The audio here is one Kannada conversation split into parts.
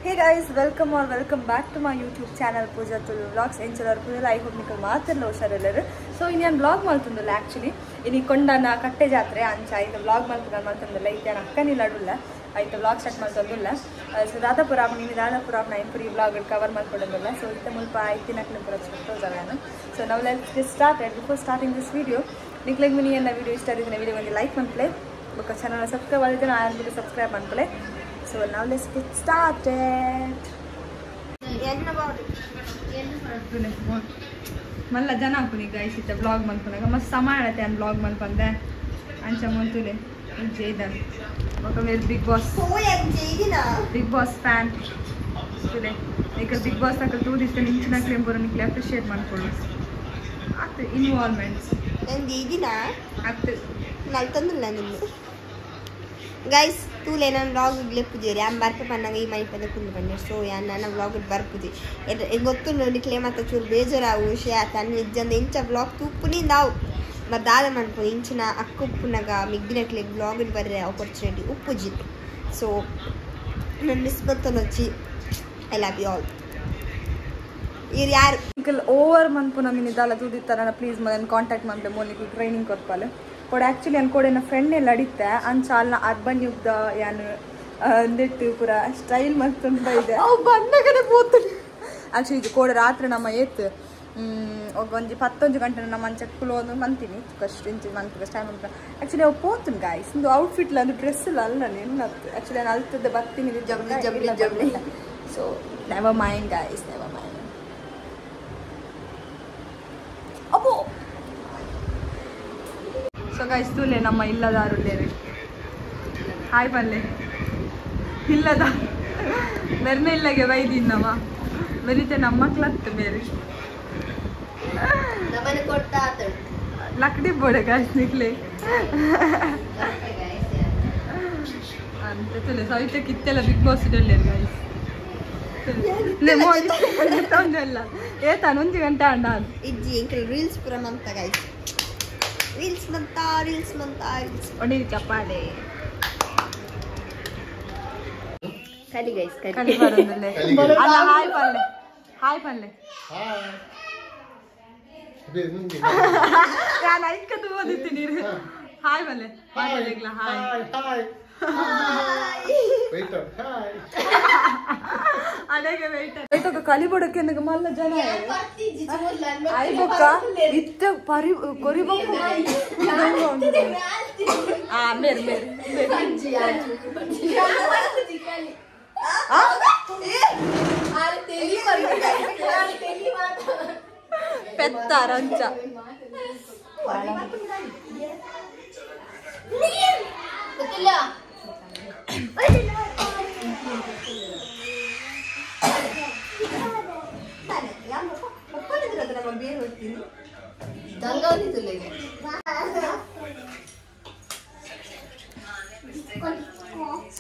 Hey guys, welcome back to my YouTube channel Pooja Tulu Vlogs. I hope you maatalla husharellare. So in vlog maltundalla actually ini kondana katte jatre ancha ಇದು vlog maltundalla idana akkani ladulla ಆಯ್ತು vlog start maltundalla so Dadapura ನ ಇಂಪುರಿ vlog cover malkodalla so ಇತ್ತ ಮುಲ್ಪ ಐತಿನಕನೆ ಪುರ ಚೋಟೋಜಾನ so now let's get started. Before starting this video nikleg mini enna video ಇಷ್ಟ ಆಗಿದ್ರೆ video ಒಂದು like ಮಾಡ್ಕೊಳ್ಳಿ ಬೊಕ್ಕ ಚಾನೆಲ್ ಸಬ್ಸ್ಕ್ರೈಬ್ ಆಗಿದ್ರೆ ನಾನು ಸಬ್ಸ್ಕ್ರೈಬ್ ಮಾಡ್ಕೊಳ್ಳಿ. So now let's get started. ಮಲ್ಲ ಜನ ಹಾಕುನಿ ಗೈಸ್ ಇತ್ತ ಬ್ಲಾಗ್ ಮಲ್ಕೊಂಡಾಗ ಮಸ್ತ್ ಸಮಾಡತೆ ಅನ್ ಬ್ಲಾಗ್ ಮಲ್ಕೊಂಡೆ ಅಂಚ ಮುಂತುಲೆ ಜೈದನ್ ఒక మీరు బిగ్ బాస్ ఫ్యాన్ ತುಲೆ ಈಗ ಬಿಗ್ ಬಾಸ್ ಅಕ್ಕ ತೂದಿಸ್ತೆ ನಿಂಚಿನ ಕ್ಲೇಮ್ ಬರೋ ನಿಕ್ಲೆ ಅಪ್ರಿಷಿಯೇಟ್ ಮಾಡ್ಕೊಳ್ಳಿ ಅತ್ ಇನ್ವಾಲ್ವ್ಮೆಂಟ್ಸ್ ನಂಗೆ ಇದೀನ ಅತ್ ನಾನು ತಂದಿಲ್ಲ ನಿಮ್ಗೆ ಗೈಸ್ ತೂಲೆ ನಾನು ವ್ಲಾಗ್ ಲೆಪ್ಪುದಿರಿ ಆమె ಬರ್ಪ ಪನ್ನಂಗೆ ಈ ಮನೆ ಪದ ಕುಂದು ಬನ್ನಿ ಸೊ ನನ್ನ ವ್ಲಾಗ್ ಬರ್ಪುದಿ ಗೊತ್ತು ನಿಕ್ಲೆ ಮತ್ತೆ ಚೂರು ಬೇಜಾರಾವು ವಿಷಯ ತನ್ನ ಇಜ್ಜಂದ ಇಂಚ ವ್ಲಾಗ್ ತುಪ್ಪುನಿಂದಾವು ಮತ್ತು ದಾದ ಮಾಡ್ಬೋದು ಇಂಚಿನ ಅಕ್ಕುಪ್ಪುನಾಗ ಮಿಗ್ದಿನಕ್ಲೆ ವ್ಲಾಗ್ ಬರ್ರೆ ಆಪರ್ಚುನಿಟಿ ಉಪ್ಪುಜಿತ್ತು ಸೊ ನನ್ನ ಮಿಸ್ ಬರ್ತನೊಚ್ಚಿ ಐ ಲವ್ ಯು ಆಲ್ ಇವ್ರು ಯಾರು ಇಂಕಲ್ ಓವರ್ ಮನ್ಪುನ ಮಿನಿದಾಲ ತೂದಿತ್ತಾರ ಪ್ಲೀಸ್ ಮದನ್ ಕಾಂಟ್ಯಾಕ್ಟ್ ಮಾಡ್ದೆ ಮೋನಿಗೆ ಟ್ರೈನಿಂಗ್ ಕೊಟ್ಪಾಲೆ ಕೊಡೆ ಆ್ಯಕ್ಚುಲಿ ಅನ್ಕೊಡೆ ನನ್ನ ಫ್ರೆಂಡ್ ಎಲ್ಲ ಅಡಿತ್ತೆ ಅಂಚ ಅಲ್ಲ ಅರ್ಬನ್ ಯುಗ್ದ ಯಾನು ಅಂದಿಟ್ಟು ಪೂರ ಸ್ಟೈಲ್ ಮತ್ತೊಂದು ಇದೆ ಅವು ಬಂದಾಗನೆ ಪೋತು ಆ್ಯಕ್ಚುಲಿ ಇದು ಕೋಡೆ ರಾತ್ರಿ ನಮ್ಮ ಏತ್ ಒಂಜಿ 11 ಗಂಟೆ ನಮ್ಮ ಅಂಚಕ್ಕೆ ಕುಲೋದು ಮಂತೀನಿ ಕಷ್ಟ ಇಂಚು ಮಂತ್ಗೆ ಟೈಮ್ ಅಂತ ಆ್ಯಕ್ಚುಲಿ ಅವು ಪೋತುನ್ ಗಾಯ್ಸ್ ಇಂದು ಔಟ್ಫಿಟ್ಲ ಅದು ಡ್ರೆಸ್ ಇಲ್ಲ ಅಲ್ಲ ನಿನ್ನತ್ತು ಆ್ಯಕ್ಚುಲಿ ನಾನು ಅಲ್ತದ್ದು ಬರ್ತೀನಿ ಜಬ್ಲಿ so never mind guys never mind ಅಪ್ಪೋ ಸೊ ಗೈಸ್ ತೂಲೆ ನಮ್ಮ ಇಲ್ಲದಾರುಳ್ಳೇರಿ ಹಾಯ್ ಪಲ್ಲೆ ಇಲ್ಲದ ಮೆರ್ನೆ ಇಲ್ಲಗೆ ಬೈದಿನ್ನವ ಬರೀತೆ ನಮ್ಮ ಮಕ್ಳತ್ತು ಬೇರೆ ಲಕ್ಡಿ ಬೋಡೆ ಗಾಯ್ಸ್ ನಿಕ್ಲೆ ಅಂತ ತುಲೆ ಸವಿತ ಕಿತ್ತೆಲ್ಲ ಬಿಗ್ ಬಾಸ್ ಇಡಲ್ಲೇರು ಗಾಯ್ಸ್ ತೊಂದೆಲ್ಲ ಏತಾನು 1 ಗಂಟೆ ಅಂಡ ಇಜ್ಜಿ ಇಂಕಲ್ ರೀಲ್ಸ್ ಪುರ ಮಂತ ಗೈಸ್ ರೀಲ್ಸ್ ಮಂತ ಒಡಿರಿ ಚಪ್ಪಾಳೆ ಕಲಿ ಗೈಸ್ ಕಲಿ ಬರೋದಲ್ಲೇ ಅಲ್ಲ ಹಾಯ್ ಪಲ್ಲೆ ನಾನು ಐಕದು ಓದಿದ್ದೀನಿ ಹಾಯ್ ಪಲ್ಲೆ ಹಾಯ್ ಅಡೆಗೆ ವೆಯ್ಟ್ ಕಲಿಬೋಡಕ್ಕೆ ಮಲ್ಲ ಜನ ಆಯ್ಬೊಕ್ಕ ಇತ್ತ ಪರಿ ಕೊರಿಬೊಕ್ಕ ಮೇರೆ ಪೆತ್ತಾರಂಚ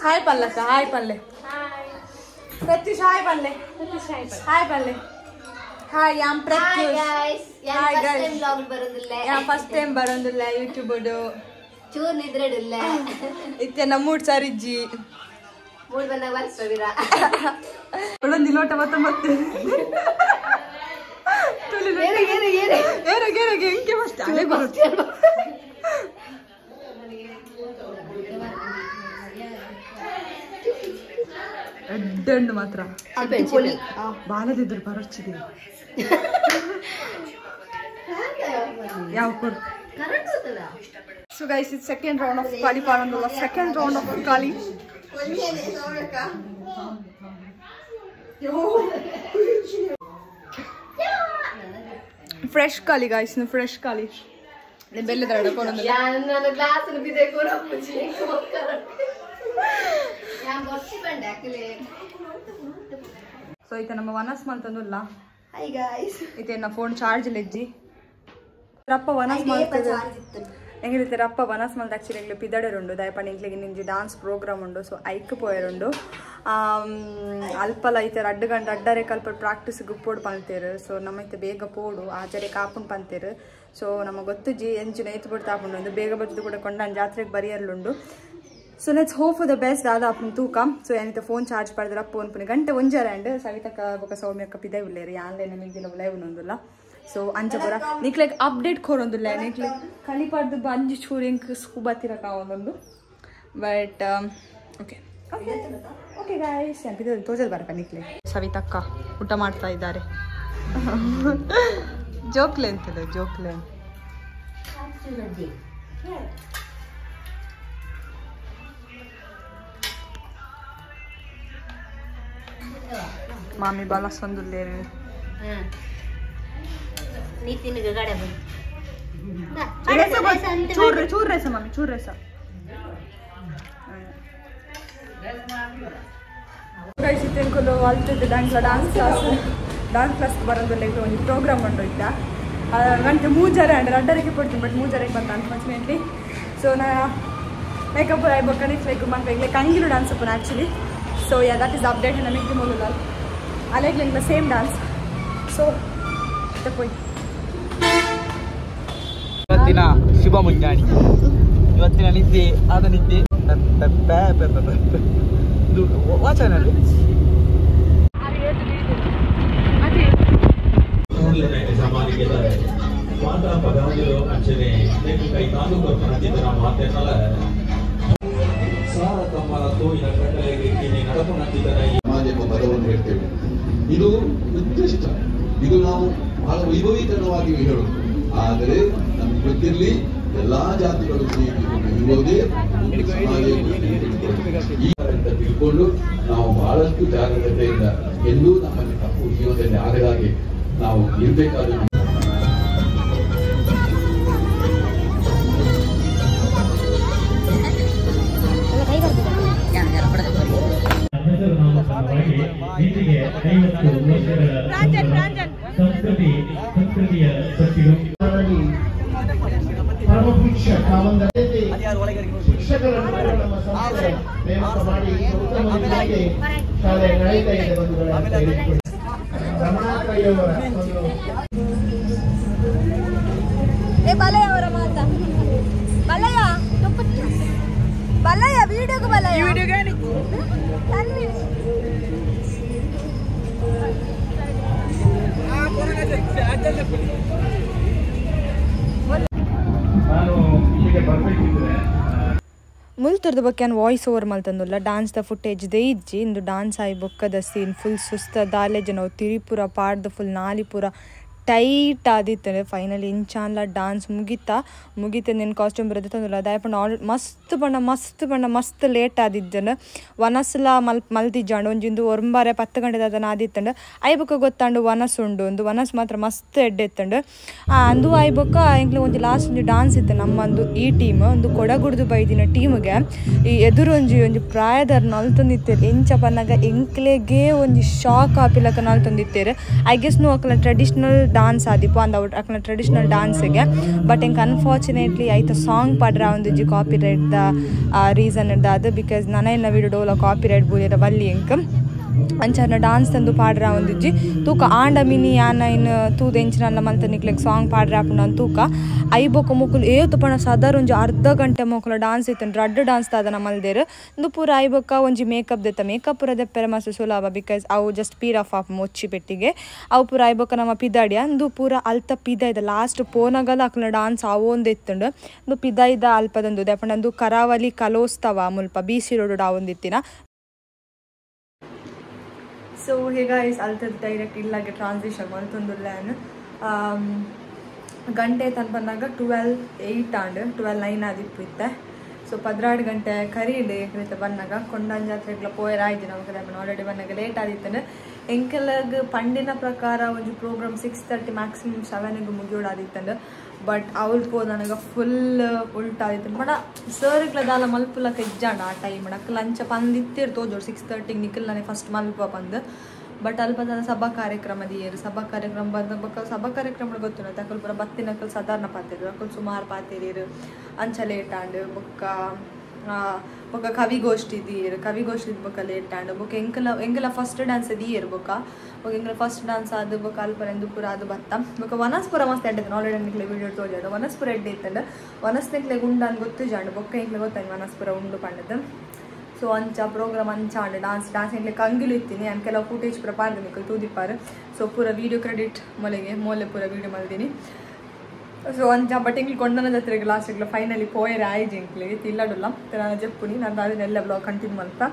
ಹಾಯ್ ಪಲ್ಲಕ್ಕ ಹಾಯ್ ಪಲ್ಲೆ ಪ್ರತ್ಯೂಷ್ ಹಾಯ್ ಪಲ್ಲೆ ಹಾಯ್ ಪಲ್ಲೆ ಹಾಯ್ ಯಾಮ್ ಪ್ರತ್ಯೂಷ್ ಹಾಯ್ ಗೈಸ್ ಯಾಮ್ ಫಸ್ಟ್ ಟೈಮ್ ಬರೋದಿಲ್ಲ ಯೂಟ್ಯೂಬ್ ಚೂರ್ ನಿದ್ರೆಡಿಲ್ಲ ಇತ್ತೆ ನಮ್ಮೂಡ್ ಸರಿಜ್ಜಿ ಮೂಡ್ ಬಂದಾಗ ಬರ್ಸವಿರ ಒಳೊಂದು ಲೋಟ ಮತ್ತೆ ಏನಾಗೆ ಹೆಂಗೆ ಫಸ್ಟ್ ಅದೇ ಬರುತ್ತೆ ಎಡ್ಡಣ್ಣು ಮಾತ್ರ ಬಾಲದಿದ್ರು ಬರಚ್ಚಿದೆ ಯಾವ ಕೊಡು So guys, it's second round of Kali Parandula. Second round of Kali. Fresh Kali guys, no fresh Kali. The belly there, the corner. Yeah, no glass and be the good of So it's number 1 month and Hi guys. It's in a phone charge leggy. Rappa 1 month. ಹೆಂಗಿರುತ್ತೆ ರಪ್ಪ ವನಸ್ ಮಂತ್ ಆ್ಯಕ್ಚುಲಿ ಎಂಗ್ಲು ಪಿದಡೆ ಉಂಡು ದಯಪಂಡ ಇಂಗ್ಲಿಗೆ ನಿಂಜಿ ಡಾನ್ಸ್ ಪ್ರೋಗ್ರಾಮ್ ಉಂಡು ಸೊ ಐಕ್ ಪೋಯರುಂಡು ಅಲ್ಪಲ ಐತೆ ಅಡ್ಡರೆ ಕಲ್ಪ ಪ್ರಾಕ್ಟೀಸ್ ಗುಪ್ಪೋಡು ಪಂತೇರು ಸೊ ನಮ್ಮೈತೆ ಬೇಗ ಪೋಡು ಆಚಾರ್ಯ ಕಾಪುಂಡು ಪಂತೇರು ಸೊ ನಮಗೆ ಗೊತ್ತು ಜಿ ಎಂಚಿನ ಐತು ಬಿಡ್ತಾ ಹಾಕೊಂಡು ಬೇಗ ಬರ್ತದು ಕೂಡ ಕೊಂಡ ಜಾತ್ರೆಗೆ ಬರಿಯರ್ಲುಂಡು so let's hope for the best ದಾದ ಅಪ್ಪನ ತೂಕ ಸೊ ಏನಿತ್ತು ಫೋನ್ ಚಾರ್ಜ್ ಪಡೆದ್ರೆ ಅಪ್ಪ ಅನ್ಪುನಿ ಗಂಟೆ ಒಂಜರ ಆ್ಯಂಡ್ ಸವಿತಕ್ಕ ಬೊಕ ಸೌಮ್ಯಕ್ಕ ಪಿದೆ ಉಳ್ಳೇರಿ ಆನ್ಲೈನ್ ನಿಮಗಿಲ್ಲ ಲೈವ್ ಒಂದಲ್ಲ ಸೊ ಅಂಚ ಪೂರ ನಿಕ್ ಲೈಕ್ ಅಪ್ಡೇಟ್ ಕೊರೊಂದಿಲ್ಲ ನಿಕ್ ಲೈಕ್ ಕಲಿಪಾರ್ದು ಅಂಜು ಚೂರು ಇಂಕ್ ಸ್ಕೂಬತ್ತಿರಕ ಒಂದೊಂದು ಬಟ್ ಓಕೆ ಓಕೆ ಗಾಯ್ಸ್ ಅಂತ ತೋಜಲ್ ಬರಕ ನಿಕ್ಲೆ ಸವಿತಕ್ಕ ಊಟ ಮಾಡ್ತಾ ಇದ್ದಾರೆ ಜೋಕ್ಲೆ ಅಂತಿದೆ ಜೋಕ್ಲೆ ಮಾಮಿ ಬಾಲ ಸಂದುಲ್ಲೇರಿ ಚೂರ್ ರೇಸ ಮಾಮಿ ಚೂರ್ ರೇಸ ಇತ್ತೆಂಕುಲು ಅಲ್ತಿದ್ದು ಡಾನ್ಸ್ ಕ್ಲಾಸ್ ಬರೋದಿಲ್ಲ ಇದು ಒಂದು ಪ್ರೋಗ್ರಾಮ್ ಉಂಟು ಗಂಟೆ ಮೂಜಾರೆ ಅಂಡ್ ರಡ್ಡರಿಗೆ ಕೊಡ್ತೀನಿ ಬಟ್ ಮೂಜಾರಿಗೆ ಬಂತ ಅನ್ಫಾರ್ಚುನೇಟ್ಲಿ ಸೊ ನಾ ಮೇಕಪ್ ಆಯ್ಬೇಕಂದ್ರೆ ಲೈಕ್ ಮಕ್ಕಳಿಗೆ ಕಂಗಿಲು ಡಾನ್ಸ್ ಅಪ್ಪನ actually so yeah that is update ನಮಗೆ ಮೊದಲ ಅಲೆಗ್ಲಿಂಗ್ಲ ಸೇಮ್ ಡಾನ್ಸ್ ಸೊ ತಪ್ಪೋಯ್ ಇವತ್ತಿನ ಶುಭ ಮುಂಜಾನೆ ಇವತ್ತಿನ ನಿದ್ದೆ ಆದ ನಿದ್ದೆ ಇದು ವಾಚನಲ್ಲಿ ಸಮಾಜಕ್ಕೆ ಪದವನ್ನು ಹೇಳ್ತೇವೆ. ಇದು ಉತ್ಕೃಷ್ಟ, ಇದು ನಾವು ಬಹಳ ವೈಭವೀಕರಣವಾಗಿ ಹೇಳೋದು. ಆದರೆ ನಮ್ಗೆ ಗೊತ್ತಿರಲಿ ಎಲ್ಲಾ ಜಾತಿಗಳು ಇರುವುದೇ ಅಂತ ತಿಳ್ಕೊಂಡು ನಾವು ಬಹಳಷ್ಟು ಜಾಗ್ರತೆಯಿಂದ ಎಂದೂ ನಮ್ಮಲ್ಲಿ ತಪ್ಪು ಜೀವನದಲ್ಲಿ ಆಗದಾಗೆ ನಾವು ಇರಬೇಕಾದ ಸಂಸ್ಕೃತಿಯ ಸಚಿವರು ಶಿಕ್ಷಕರನ್ನು ನಮ್ಮ ಸಂಸ್ಥೆ ನೇಮಕ ಮಾಡಿ ಉತ್ತಮ ರೀತಿಯಲ್ಲಿ ಶಾಲೆ ನಡೀತಾ ಇದೆ ಬಂಧುಗಳೇ. ರಮಣಾಕಯ್ಯವರ ಒಂದು ಬಲಯ್ಯ ಮಾತಾ ಬಲಯ್ಯ ಬಲಯ್ಯ ವಿಡಿಯೋಗೆ ಬಲಯ್ಯ ಮುಲ್ತರದ ಬಗ್ಗೆ ವಾಯ್ಸ್ ಓವರ್ ಮಲ್ತಂದುಲ್ಲ ಡಾನ್ಸ್ದ ಫುಟೇಜ್ ದೇ ಇಜ್ಜಿ ಇಂದು ಡಾನ್ಸ್ ಆಯ್ ಬೊಕ್ಕದ ಸೀನ್ ಫುಲ್ ಸುಸ್ತ ದಾಲೇಜ್ ನಾವು ತಿರಿಪುರ ಪಾಡ್ದು ಫುಲ್ ನಾಲಿಪುರ ಟೈಟ್ ಆದಿತ್ತು ಫೈನಲಿ ಇಂಚಾನ್ಲ ಡಾನ್ಸ್ ಮುಗಿತ ನಿನ್ನ ಕಾಸ್ಟ್ಯೂಮ್ ಬರೋದು ತಂದಿಲ್ಲ ಅದಾಯಪಂಡು ಮಸ್ತ್ ಬಣ್ಣ ಮಸ್ತ್ ಲೇಟ್ ಆದಿದ್ದನು ವನಸ್ಲ ಮಲ್ತಿಜ್ಜಾಂಡು ಒಂಜಿಂದು 9:10 ಗಂಟೆ ಅದನ್ನು ಆದಿತ್ತಂಡು ಐಬೊಕ್ಕ ಗೊತ್ತಾಂಡು ವನಸ್ ಉಂಡು ಒಂದು ವನಸ್ ಮಾತ್ರ ಮಸ್ತ್ ಎಡ್ಡೆತ್ತಂಡು ಅಂದು ಐಬೊಕ್ಕ ಎಂಕ್ಲೆ ಒಂದು ಲಾಸ್ಟ್ ಒಂದು ಡಾನ್ಸ್ ಇತ್ತು ನಮ್ಮಂದು ಈ ಟೀಮ್ ಒಂದು ಕೊಡಗುಡ್ದು ಬೈದಿನ ಟೀಮ್ಗೆ ಈ ಎದುರು ಒಂಜಿ ಪ್ರಾಯದವ್ರು ನಲ್ತಂದಿತ್ತೇರಿ ಇಂಚ ಪನ್ನಾಗ ಎಂಕ್ಲೆಗೆ ಒಂದು ಶಾಕ್ ಆಪಿಲಕ ನಲ್ತಂದಿತ್ತೇರು ಐ ಗೆಸ್ ನೀವು ಅಕ್ಕಲ ಟ್ರೆಡಿಷ್ನಲ್ ಡಾನ್ಸ್ ಆದಿಪ್ಪು ಅಂದ ಅಕ್ಕನ ಟ್ರೆಡಿಷ್ನಲ್ ಡಾನ್ಸಿಗೆ ಬಟ್ ಹೆಂಗೆ ಅನ್ಫಾರ್ಚುನೇಟ್ಲಿ ಆಯ್ತು ಸಾಂಗ್ ಪಡ್ರ ಒಂದು ಕಾಪಿ ರೈಟ್ದ ರೀಸನ್ ಇರ್ದು ಬಿಕಾಸ್ ನನ್ನ ವೀಡಿಯೋ ಡೋಲ ಕಾಪಿ ರೈಟ್ ಬೂಲಿರ ಬಲ್ಲಿ ಎಂಕ್ ಅಂಚನ ಡಾನ್ಸ್ ತಂದು ಪಾಡ್ರ ಒಂದಿಜ್ಜಿ ತೂಕ ಆಂಡ ಮಿನಿ ಯಾನ ಇನ್ನು ತೂದ ಎಂಚಿನಲ್ಲ ಮಂತ ನಿಕ್ಲೆಗ್ ಸಾಂಗ್ ಪಾಡ್ರ ಹಾಪುಂಡು ತೂಕ ಐಬೊಕ್ಕ ಮೊಕ್ಕಲು ಏತು ಪಣ ಸದರ್ ಒಂಜಿ ಅರ್ಧ ಗಂಟೆ ಮೊಕ್ಕಲು ಡಾನ್ಸ್ ಇತ್ತು ರಡ್ಡ್ ಡಾನ್ಸ್ ತಾದ ಮಲ್ದೇರು ಇಂದು ಪೂರ ಐಬೊಕ್ಕ ಒಂಜಿ ಮೇಕಪ್ ದೆತ್ತ ಮೇಕಪ್ ಪೂರ ದೆಪ್ಪೆರೆ ಮಸ್ತ್ ಸುಲಭ ಬಿಕಾಸ್ ಅವು ಜಸ್ಟ್ ಪೀರ್ ಆಫ್ ಮೊಚ್ಚಿ ಪೆಟ್ಟಿಗೆ ಅವು ಪೂರ ಐಬೊಕ್ಕ ನಮ್ಮ ಪಿದಾಡಿಯ ಇಂದು ಪೂರ ಅಲ್ತ ಪಿದ ಇದೆ ಲಾಸ್ಟ್ ಪೋನಗಲ ಅಕ್ಲ ಡಾನ್ಸ್ ಅವೊಂದು ಎತ್ತುಂಡು ಇಂದು ಪಿದ ಇದ್ದ ಅಲ್ಪದೊಂದು ದೆಪ್ಪಂಡು ಕರಾವಳಿ ಕಲೋಸ್ತವ ಮುಲ್ಪ BC ರೋಡ್ ಅವೊಂದಿತ್ತಿನ ಸೊ ಹೇಗಾಯ್ಸ್ ಅಲ್ತದ್ದು ಡೈರೆಕ್ಟ್ ಇಲ್ಲಾಗೆ ಟ್ರಾನ್ಸಿಷನ್ ಮಲ್ತೊಂದುಲ್ಲ ಗಂಟೆ ತನ ಬಂದಾಗ 12:08 ಆಂಡ್ 12:09 ಆದಿಪ್ಪು ಇತ್ತೆ ಸೊ 16 ಗಂಟೆ ಕರೀಡೆ ಏಕೈತೆ ಬನ್ನಾಗ ಕೊಂಡನ್ ಜಾತ್ರೆಗ್ಲ ಪೋಯರ್ ಆಯ್ತು ನಮಗೆ ಆಲ್ರೆಡಿ ಬನ್ನಾಗ ಲೇಟ್ ಆದಿತ್ತಂದ್ರೆ ಎಂಕೆಲ್ಲಾಗ ಪಂಡಿನ ಪ್ರಕಾರ ಒಂದು ಪ್ರೋಗ್ರಾಮ್ 6:30 ಮ್ಯಾಕ್ಸಿಮಮ್ 7ಗೆ ಮುಗಿಯೋಡಾದಿತ್ತಂದ್ರೆ ಬಟ್ ಅವ್ಳು ಪೋ ನನಗೆ ಫುಲ್ ಉಲ್ಟಾದಿತ್ತು ಬಡ ಸರ್ಗ್ಲ ದಾಲ ಮಲ್ಪುಲಕ ಇಜ್ಜಾಂಡ ಆ ಟೈಮ್ ಅಕ್ಕ ಲಂಚ ಪಂದಿತ್ತಿರ್ ತೋಜೋಡು 6:30 ನಿಖಿಲ್ ನನಗೆ ಫಸ್ಟ್ ಮಲ್ಪ ಬಂದು ಬಟ್ ಅಲ್ಪ ಸಭಾ ಕಾರ್ಯಕ್ರಮ ದಿಯರು ಸಭಾ ಕಾರ್ಯಕ್ರಮ ಬಂದ ಸಭಾ ಕಾರ್ಯಕ್ರಮ ಗೊತ್ತಿಲ್ಲ ತಕಲ್ ಪೂರ ಬತ್ತಿನಕಲ್ ಸಾಧಾರಣ ಪಾತಿರು ಅಕಲ್ ಸುಮಾರು ಪಾತಿರು ಅಂಚ ಲೇಟ್ ಆಂಡ್ ಬೊಕ್ಕ ಕವಿಗೋಷ್ಠಿ ದಿಯರು ಕವಿಗೋಷ್ಠಿ ಬೊಕ್ಕ ಲೇಟ್ ಆಂಡ್ ಬೊಕ್ಕ ಎಂಕಲ ಫಸ್ಟ್ ಡ್ಯಾನ್ಸ್ ದಿಯರು ಬೊಕ್ಕ ಎಂಕಲ ಫಸ್ಟ್ ಡ್ಯಾನ್ಸ್ ಅದು ಬೊಕ್ಕ ಅಲ್ಪರೆಂದು ಪೂರ ಅದು ಬತ್ತ ಬೊಕ್ಕ ವನಸ್ಪುರ ಮಸ್ತ್ ಎಡ್ಡೆ ಆಲ್ರೆಡಿ ನಿಕ್ಲೆ ವಿಡಿಯೋ ತೋಜಾಡು ವನಸ್ಪುರ ಎಡ್ಡೆ ಇತ್ತಂಡು ವನಸ್ನೆಕ್ಲೆ ಗುಂಡ ಅಂತ ಗೊತ್ತು ಜಾಂಡು ಬೊಕ್ಕ ಎಂಕ್ಲೆ ಗೊತ್ತಾಗಿ ವನಸ್ಪುರ ಉಂಡು ಪಂಡದು ಸೊ ಅಂಚ ಪ್ರೋಗ್ರಾಮ್ ಅಂಚ ಅಂಡೆ ಡಾನ್ಸ್ ಇಂಗ್ಲೆ ಕಂಗಿಲು ಇತ್ತೀನಿ ನಾನು ಕೆಲವು ಫುಟೇಜ್ ಪೂರ ಪಾಡ್ದು ತೂದಿಪ್ಪಾರು ಸೊ ಪೂರ ವೀಡಿಯೋ ಕ್ರೆಡಿಟ್ ಮೊಲೆ ಪೂರ ವೀಡಿಯೋ ಮಾಡಿದ್ದೀನಿ ಸೊ ಅಂಚ ಬಟ್ ಇಂಗ್ಲಿ ಕೊಂಡನ ಜೊತೆಗೆ ಲಾಸ್ಟಿಗೆ ಫೈನಲಿ ಪೋಯರೆ ಆಯ್ತು ಇಂಗ್ಲಿ ಇಲ್ಲಡಲ್ಲ ನಾನು ಜಪ್ಪುನಿ ನಾನು ಅದನ್ನೆಲ್ಲ ಬ್ಲಾಗ್ ಕಂಟಿನ್ಯೂ ಮಾಡ್ತಾ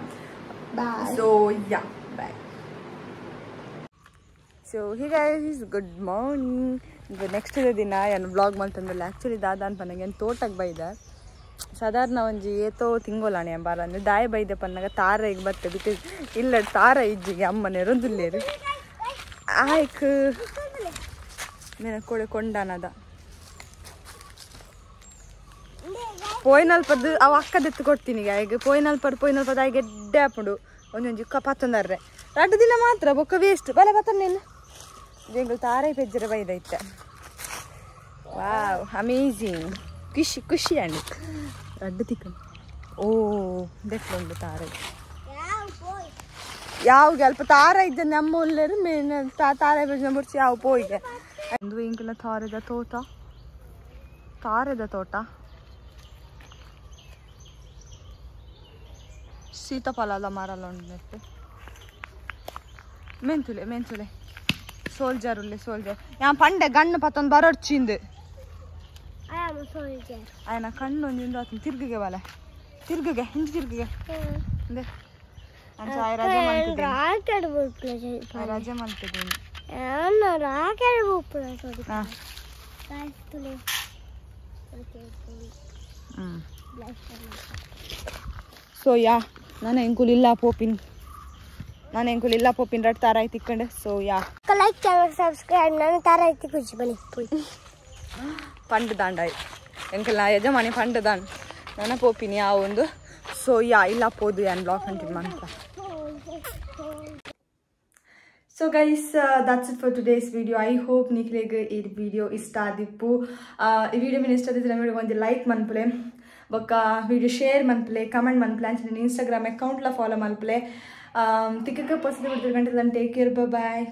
ಸೊ ಯಾ ಬಾಯ್ ಸೊ ಹೀಗೈಸ್ ಗುಡ್ ಮಾರ್ನಿಂಗ್ ನೆಕ್ಸ್ಟ್ ದಿನ ಏನು ಬ್ಲಾಗ್ ಮಾಡ್ತಂದಲ್ಲ ಆ್ಯಕ್ಚುಲಿ ದಾದ ಅನ್ಪನ್ನಾಗ ಏನು ತೋಟಕ್ಕೆ ಬೈದ ಸಾಧಾರಣ ಒಂಜಿ ಏತೋ ತಿಂಗೋಲಾಣೆ ಬಾರ ಅಂದರೆ ದಾಯ ಬೈದೆ ಪನ್ನಾಗ ತಾರ ಈಗ ಬರ್ತದೆ ಬಿಕಾಸ್ ಇಲ್ಲ ತಾರ ಇಜ್ಜಿಗೆ ಅಮ್ಮನೆ ರೊಂದುಲ್ಲೇರು ಆಯ್ಕೆ ಮೇನ ಕೊಡೆ ಕೊಂಡಾನದ ಪೋಯ್ನಲ್ಪದ್ದು ಅವು ಅಕ್ಕದೆತ್ತು ಕೊಡ್ತೀನಿ ಈಗ ಪೋಯ್ನಲ್ಪದ ಆಗ ಗೆಡ್ಡೆ ಹಾಕೊಂಡು ಒಂದೊಂದು ಪತ್ತೊಂದರ್ರೆ 2 ದಿನ ಮಾತ್ರ ಬೊಕ್ಕ ವೇಸ್ಟ್ ಬಲೆ ಬತ್ತ ನೀನು ಜಂಗಲ್ ತಾರೈ ಪೆಜ್ಜರ ಬೈದೈತೆ ವಾವ್ ಅಮೇಝಿಂಗ್ ಖುಷಿ ಅಂಡಿ 2 ತಿಕ್ಕ ಓ ದೆಕ್ಕೊಂಡು ತಾರೈ ಯಾವಾಗ ಅಲ್ಪ ತಾರ ಇದ್ದ ನಮ್ಮ ಉಳ್ಳರು ಮೇನ್ ತಾರೈ ಪೆಜ್ಜನ ಮುಡ್ಸಿ ಯಾವ ಪೋಯಿಗೆ ಒಂದು ಇಂಕಲ ತಾರದ ತೋಟ సీతాఫలాల మరాలు ఉన్నట్టు మెంతులే సోల్జర్ యా పండే గన్ను పత్తొంದು బరొచ్చింది ఆయన కಣ್ಣು ಒಂದಿಂದ ಆತನ ತಿರ್ಗಿಗೆ ಬಲ ತಿರ್ಗಿಗೆ ಹಿಂದೆ ತಿರ್ಗಿಗೆ ಅಂದೆ ನಾನು ರಜೆ ಮಾಡ್ತಿದ್ದೀನಿ ಸೊ ಯಾ ನಾನು ಎಂಕುಲಿಲ್ಲ ಪೋಪಿನ್ ರಟ್ ತಾರ ಐತಿ ಇಕ್ಕಂಡೆ so yeah like channel subscribe ನಾನು ತಾರ ಐತಿ ಕುಜಿ ಬನಿ ಪಂಡ್ ದಾಂಡಾಯಿ ಎಂಕಲ್ ಯಜಮಾನಿ ಪಂಡ್ ದಾಂಡ್ ನನ್ನ ಪೋಪಿನಿ ಆ ಒಂದು ಸೊ ಯಾ ಇಲ್ಲ ಪೋದು ಏನು ಬ್ಲಾಗ್ ಕಂಟಿನ್ಯೂ ಮಾಡ್ತಾ so guys that's it for today's video I hope ನಿಖಿಲೆಗೆ ಈ ವಿಡಿಯೋ ಇಷ್ಟ ಆದಿಪ್ಪು ಈ ವಿಡಿಯೋ ಮೇಲೆ ಇಷ್ಟ ಆದಿದ್ರೆ ವಿಡಿಯೋ ಒಂದು ಲೈಕ್ ಮನ್ಪಲೆ ಬೊಕ್ಕ ವಿಡಿಯೋ ಶೇರ್ ಮನ್ಪಲೆ ಕಮೆಂಟ್ ಮನ್ಪಲೆ ಅಂಚನೆ ಇನ್ಸ್ಟಾಗ್ರಾಮ್ ಅಕೌಂಟ್ಲ ಫಾಲೋ ಮಲ್ಪಲೆ ತಿಕ್ಕಕ್ಕೆ ಪೊಸಿಟಿವ್ ಬಿಡ್ತಿರ್ಗಂಟೆ ಟೇಕ್ ಕೇರ್ ಬಾಯ್